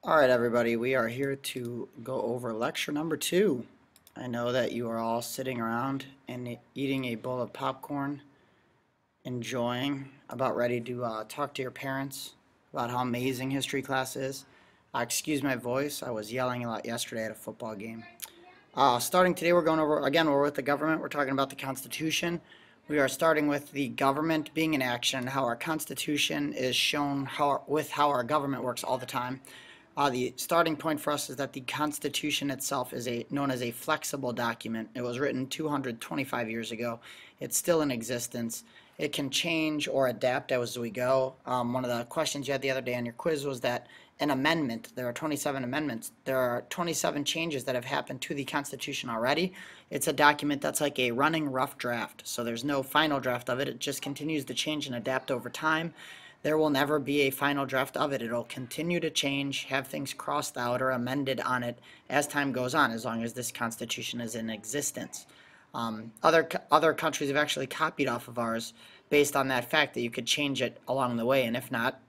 All right, everybody, we are here to go over lecture number 2. I know that you are all sitting around and eating a bowl of popcorn, enjoying, about ready to talk to your parents about how amazing history class is. Excuse my voice, I was yelling a lot yesterday at a football game. Starting today, we're going over, again, we're with the government. We're talking about the Constitution. We are starting with the government being in action, how our Constitution is shown with how our government works all the time. The starting point for us is that the Constitution itself is known as a flexible document. It was written 225 years ago. It's still in existence. It can change or adapt as we go. One of the questions you had the other day on your quiz was that an amendment, there are 27 amendments, there are 27 changes that have happened to the Constitution already. It's a document that's like a running rough draft, so there's no final draft of it. It just continues to change and adapt over time. There will never be a final draft of it. It'll continue to change, have things crossed out or amended on it as time goes on, as long as this Constitution is in existence. Other countries have actually copied off of ours based on that fact that you could change it along the way, and if not,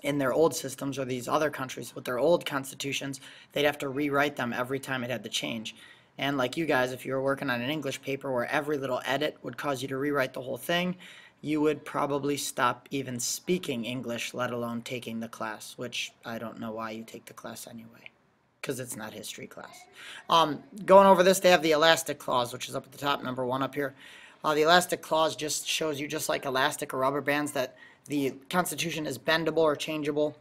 in their old systems, or these other countries with their old constitutions, they'd have to rewrite them every time it had to change. And like you guys, if you were working on an English paper where every little edit would cause you to rewrite the whole thing, you would probably stop even speaking English, let alone taking the class, which I don't know why you take the class anyway, because it's not history class. Going over this, they have the elastic clause, which is up at the top, number 1 up here. The elastic clause just shows you, just like elastic or rubber bands, that the Constitution is bendable or changeable.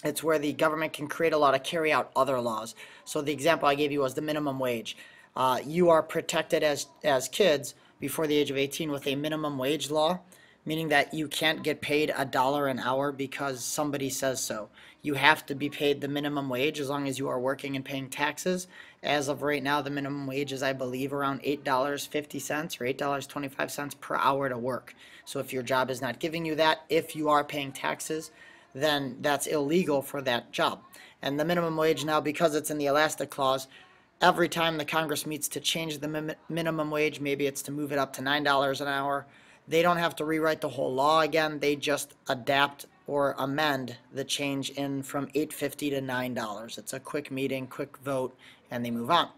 It's where the government can create a law to carry out other laws. So the example I gave you was the minimum wage. You are protected as kids before the age of 18 with a minimum wage law, meaning that you can't get paid $1 an hour because somebody says so. You have to be paid the minimum wage as long as you are working and paying taxes. As of right now, the minimum wage is, I believe, around $8.50 or $8.25 per hour to work. So if your job is not giving you that, if you are paying taxes, then that's illegal for that job. And the minimum wage now, because it's in the elastic clause, every time the Congress meets to change the minimum wage, maybe it's to move it up to $9 an hour, they don't have to rewrite the whole law again. They just adapt or amend the change in from $8.50 to $9. It's a quick meeting, quick vote, and they move on.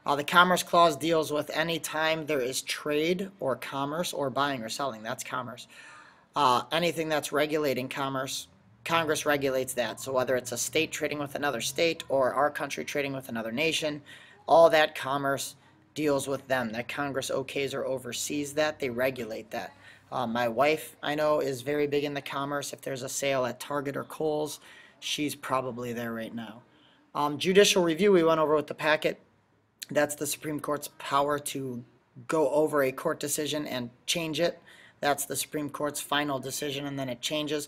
The Commerce Clause deals with any time there is trade or commerce or buying or selling. That's commerce. Anything that's regulating commerce, Congress regulates that. So whether it's a state trading with another state or our country trading with another nation, all that commerce deals with them. That Congress okays or oversees that. They regulate that. My wife, I know, is very big in the commerce. If there's a sale at Target or Kohl's, she's probably there right now. Judicial review, we went over with the packet. That's the Supreme Court's power to go over a court decision and change it. That's the Supreme Court's final decision, and then it changes.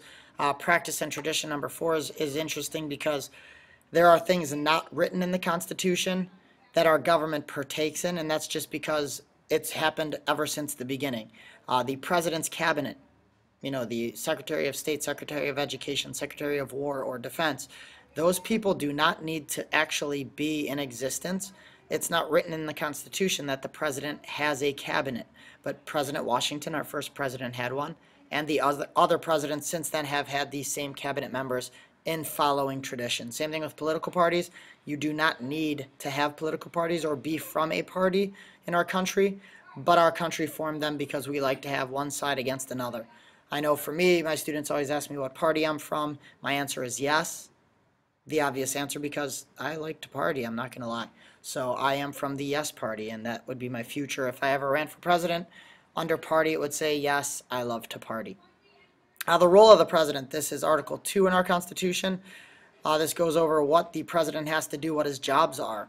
Practice and tradition, number 4, is interesting because there are things not written in the Constitution that our government partakes in, and that's just because it's happened ever since the beginning. The President's Cabinet, the Secretary of State, Secretary of Education, Secretary of War or Defense, those people do not need to actually be in existence. It's not written in the Constitution that the president has a cabinet, but President Washington, our first president, had one, and the other presidents since then have had these same cabinet members in following tradition. Same thing with political parties. You do not need to have political parties or be from a party in our country, but our country formed them because we like to have one side against another. I know for me, my students always ask me what party I'm from. My answer is yes. The obvious answer, because I like to party, I'm not going to lie. So I am from the Yes Party, and that would be my future. If I ever ran for president, under party it would say, yes, I love to party. The role of the president, this is Article 2 in our Constitution. This goes over what the president has to do, what his jobs are.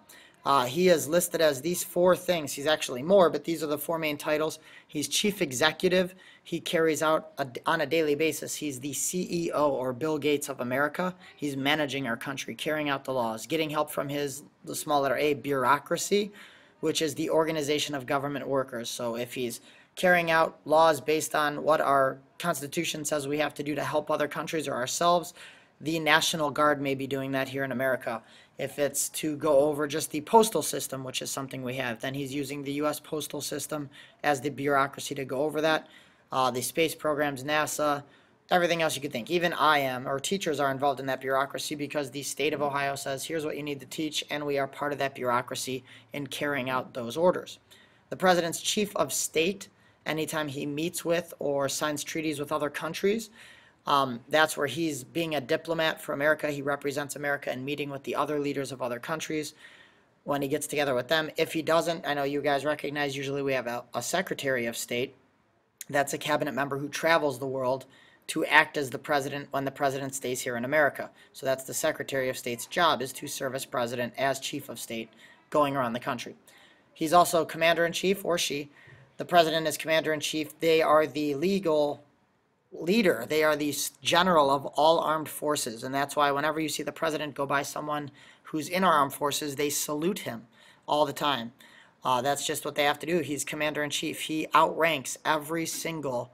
He is listed as these 4 things. He's actually more, but these are the 4 main titles. He's chief executive. He carries out on a daily basis. He's the CEO, or Bill Gates of America. He's managing our country, carrying out the laws, getting help from the small letter A, bureaucracy, which is the organization of government workers. So if he's carrying out laws based on what our Constitution says we have to do to help other countries or ourselves, the National Guard may be doing that here in America. If it's to go over just the postal system, which is something we have, then he's using the U.S. postal system as the bureaucracy to go over that. The space programs, NASA, everything else you could think. Even I am, or teachers are involved in that bureaucracy because the state of Ohio says, here's what you need to teach, and we are part of that bureaucracy in carrying out those orders. The president's chief of state, anytime he meets with or signs treaties with other countries, that's where he's being a diplomat for America. He represents America in meeting with the other leaders of other countries when he gets together with them. If he doesn't, I know you guys recognize usually we have a Secretary of State. That's a cabinet member who travels the world to act as the president when the president stays here in America. So that's the Secretary of State's job, is to serve as president as chief of state going around the country. He's also commander-in-chief, or she. The president is commander-in-chief. They are the legal leader. They are the general of all armed forces, and that's why whenever you see the president go by someone who's in our armed forces, they salute him all the time. That's just what they have to do. He's commander-in-chief. He outranks every single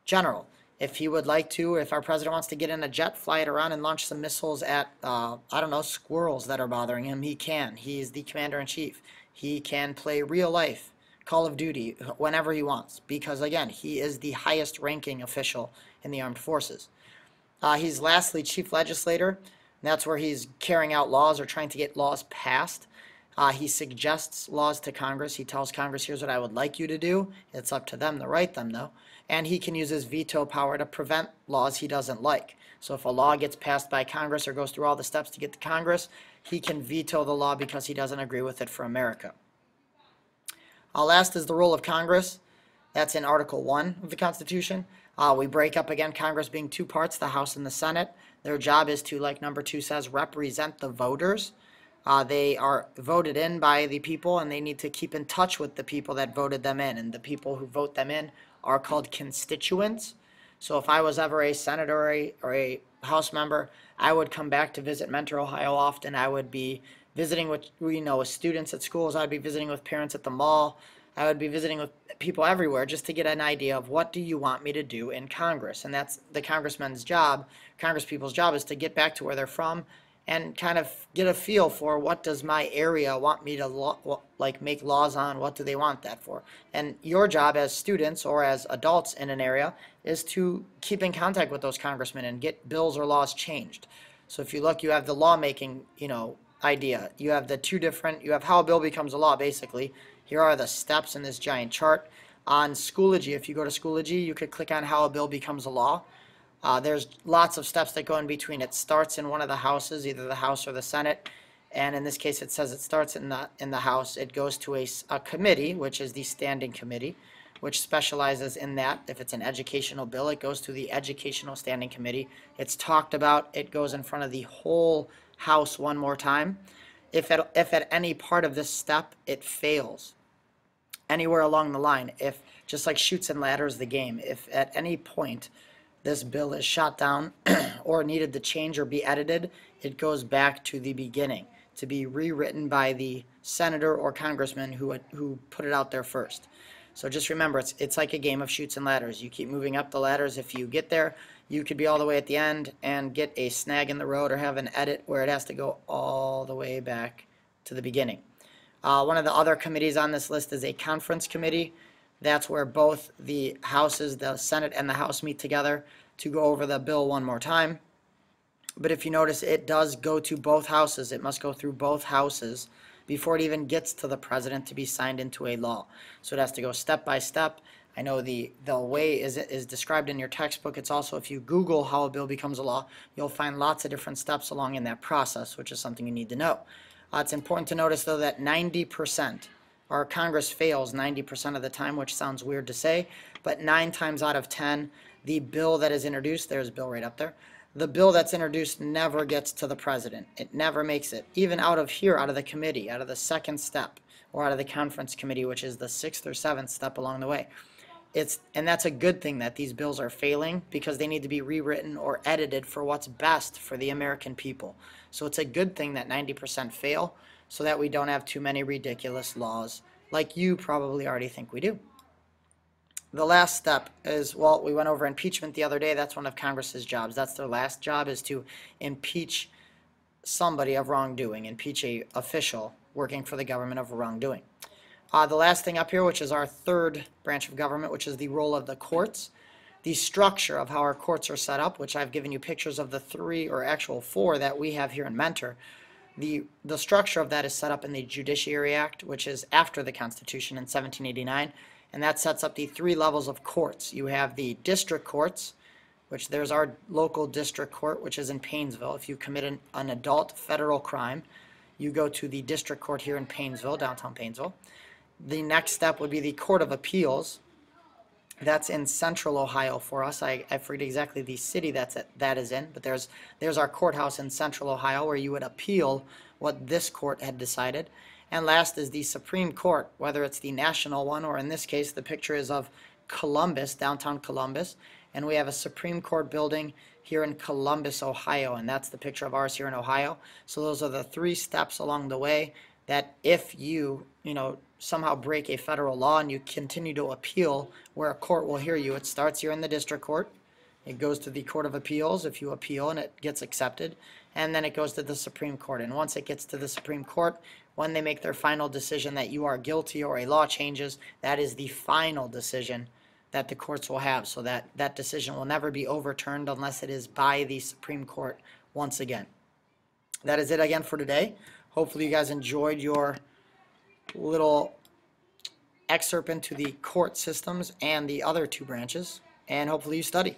general. If he would like to, if our president wants to get in a jet, fly it around and launch some missiles at, I don't know, squirrels that are bothering him, he can. He is the commander-in-chief. He can play real life, Call of Duty, whenever he wants, because, again, he is the highest-ranking official in the armed forces. He's lastly chief legislator. That's where he's carrying out laws or trying to get laws passed. He suggests laws to Congress. He tells Congress, here's what I would like you to do. It's up to them to write them, though. And he can use his veto power to prevent laws he doesn't like. So if a law gets passed by Congress or goes through all the steps to get to Congress, he can veto the law because he doesn't agree with it for America. Last is the role of Congress. That's in Article 1 of the Constitution. We break up again Congress being two parts, the House and the Senate. Their job is to, like number 2 says, represent the voters. They are voted in by the people, and they need to keep in touch with the people that voted them in. And the people who vote them in are called constituents. So if I was ever a senator or a House member, I would come back to visit Mentor, Ohio often. I would be visiting with, with students at schools. I'd be visiting with parents at the mall. I would be visiting with people everywhere just to get an idea of what do you want me to do in Congress. And that's the congressman's job, congresspeople's job, is to get back to where they're from and kind of get a feel for what does my area want me to make laws on, what do they want that for. And your job as students or as adults in an area is to keep in contact with those congressmen and get bills or laws changed. So if you look, you have the lawmaking, idea. You have you have how a bill becomes a law, basically. Here are the steps in this giant chart. On Schoology, if you go to Schoology, you could click on how a bill becomes a law. There's lots of steps that go in between. It starts in one of the houses, either the House or the Senate, and in this case it says it starts in the House. It goes to a committee, which is the Standing Committee, which specializes in that. If it's an educational bill, it goes to the Educational Standing Committee. It's talked about. It goes in front of the whole House one more time. If at any part of this step it fails, anywhere along the line, if just like Chutes and Ladders, the game, if at any point this bill is shot down or needed to change or be edited, it goes back to the beginning to be rewritten by the senator or congressman who put it out there first. So just remember, it's like a game of Chutes and Ladders. You keep moving up the ladders. If you get there, you could be all the way at the end and get a snag in the road or have an edit where it has to go all the way back to the beginning. One of the other committees on this list is a conference committee. That's where both the houses, the Senate and the House, meet together to go over the bill one more time. But if you notice, it does go to both houses. It must go through both houses before it even gets to the president to be signed into a law. So it has to go step by step. I know the way is described in your textbook. It's also, if you Google how a bill becomes a law, you'll find lots of different steps along in that process, which is something you need to know. It's important to notice, though, that 90%, or Congress fails 90% of the time, which sounds weird to say, but 9 times out of 10, the bill that is introduced, there's a bill right up there, the bill that's introduced never gets to the president. It never makes it, even out of here, out of the committee, out of the second step, or out of the conference committee, which is the 6th or 7th step along the way. And that's a good thing that these bills are failing, because they need to be rewritten or edited for what's best for the American people. So it's a good thing that 90% fail, so that we don't have too many ridiculous laws like you probably already think we do. The last step is, well, we went over impeachment the other day. That's one of Congress's jobs. That's their last job, is to impeach somebody of wrongdoing, impeach an official working for the government of wrongdoing. The last thing up here, which is our third branch of government, which is the role of the courts. the structure of how our courts are set up, which I've given you pictures of the 3 or actual 4 that we have here in Mentor. The structure of that is set up in the Judiciary Act, which is after the Constitution in 1789, and that sets up the 3 levels of courts. You have the district courts, which there's our local district court, which is in Paynesville. If you commit an adult federal crime, you go to the district court here in Paynesville, downtown Paynesville. The next step would be the Court of Appeals. That's in central Ohio for us. I forget exactly the city that is in, but there's our courthouse in central Ohio where you would appeal what this court had decided. And last is the Supreme Court, whether it's the national one or in this case the picture is of Columbus, downtown Columbus, and we have a Supreme Court building here in Columbus, Ohio, and that's the picture of ours here in Ohio. So those are the 3 steps along the way that if you somehow break a federal law and you continue to appeal where a court will hear you, it starts here in the district court, it goes to the Court of Appeals if you appeal and it gets accepted, and then it goes to the Supreme Court. And once it gets to the Supreme Court, when they make their final decision that you are guilty or a law changes, that is the final decision that the courts will have. So that decision will never be overturned unless it is by the Supreme Court once again. That is it again for today. Hopefully you guys enjoyed your little excerpt into the court systems and the other 2 branches, and hopefully you study.